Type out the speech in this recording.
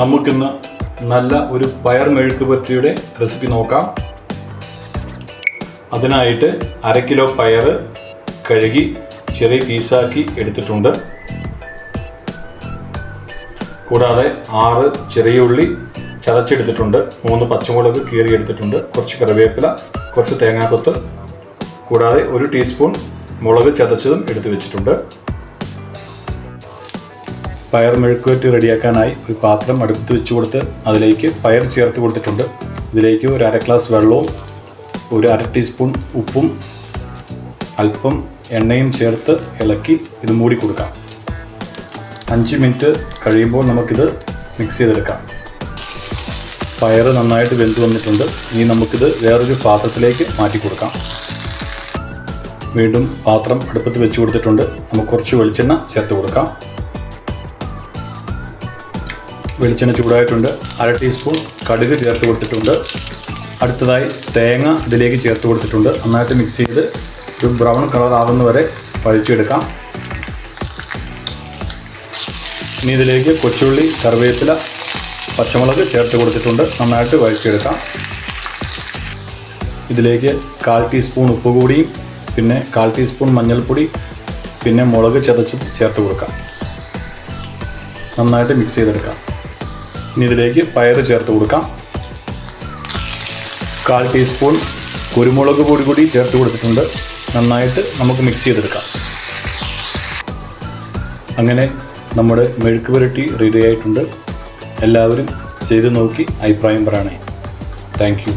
നമുക്കിന്ന് നല്ല ഒരു പയർ മെഴുക്ക് പുരട്ടിയുടെ റെസിപ്പി നോക്കാം. അതിനായിട്ട് 1/2 കിലോ പയർ കഴുകി ചെറിയ പീസാക്കി എടുത്തിട്ടുണ്ട്. കൂടാതെ 6 ചെറിയ ഉള്ളി ചതച്ചെടുത്തിട്ടുണ്ട്, 3 പച്ചമുളക് കീറിയെടുത്തിട്ടുണ്ട്, കുറച്ച് കറിവേപ്പില, കുറച്ച് തേങ്ങാക്കൊത്ത്, കൂടാതെ 1 ടീസ്പൂൺ മുളക് ചതച്ചതും എടുത്തു വെച്ചിട്ടുണ്ട്. പയർ മെഴുക്ക് പുരട്ടി റെഡിയാക്കാനായി ഒരു പാത്രം അടുപ്പത്ത് വെച്ച് കൊടുത്ത് അതിലേക്ക് പയർ ചേർത്ത് കൊടുത്തിട്ടുണ്ട്. ഇതിലേക്ക് ഒരു 1/2 ഗ്ലാസ് വെള്ളവും ഒരു 1/2 ടീസ്പൂൺ ഉപ്പും അല്പം എണ്ണയും ചേർത്ത് ഇളക്കി ഇത് മൂടി കൊടുക്കാം. 5 മിനിറ്റ് കഴിയുമ്പോൾ നമുക്കിത് മിക്സ് ചെയ്തെടുക്കാം. പയർ നന്നായിട്ട് വെന്ത് വന്നിട്ടുണ്ട്. ഇനി നമുക്കിത് വേറൊരു പാത്രത്തിലേക്ക് മാറ്റി കൊടുക്കാം. വീണ്ടും പാത്രം അടുപ്പത്ത് വെച്ച് കൊടുത്തിട്ടുണ്ട്. നമുക്ക് കുറച്ച് വെളിച്ചെണ്ണ ചേർത്ത് കൊടുക്കാം. വെളിച്ചെണ്ണ ചൂടായിട്ടുണ്ട്. 1/2 ടീസ്പൂൺ കടുക് ചേർത്ത് കൊടുത്തിട്ടുണ്ട്. അടുത്തതായി തേങ്ങ ഇതിലേക്ക് ചേർത്ത് കൊടുത്തിട്ടുണ്ട്. നന്നായിട്ട് മിക്സ് ചെയ്ത് ഒരു ബ്രൗൺ കളർ ആവുന്നവരെ വഴറ്റിയെടുക്കാം. ഇനി ഇതിലേക്ക് കൊച്ചുള്ളി, കറിവേപ്പില, പച്ചമുളക് ചേർത്ത് കൊടുത്തിട്ടുണ്ട്. നന്നായിട്ട് വഴറ്റിയെടുക്കാം. ഇതിലേക്ക് 1/4 ടീസ്പൂൺ ഉപ്പ് കൂടിയും പിന്നെ 1/4 ടീസ്പൂൺ മഞ്ഞൾപ്പൊടി പിന്നെ മുളക് ചതച്ച് ചേർത്ത് കൊടുക്കാം. നന്നായിട്ട് മിക്സ് ചെയ്തെടുക്കാം. ഇനി ഇതിലേക്ക് പയർ ചേർത്ത് കൊടുക്കാം. 1/4 ടീസ്പൂൺ കുരുമുളക് പൊടി കൂടി ചേർത്ത് കൊടുത്തിട്ടുണ്ട്. നന്നായിട്ട് നമുക്ക് മിക്സ് ചെയ്തെടുക്കാം. അങ്ങനെ നമ്മുടെ മെഴുക്ക് പുരട്ടി റെഡി ആയിട്ടുണ്ട്. എല്ലാവരും ചെയ്ത് നോക്കി അഭിപ്രായം പറയണേ. Thank you.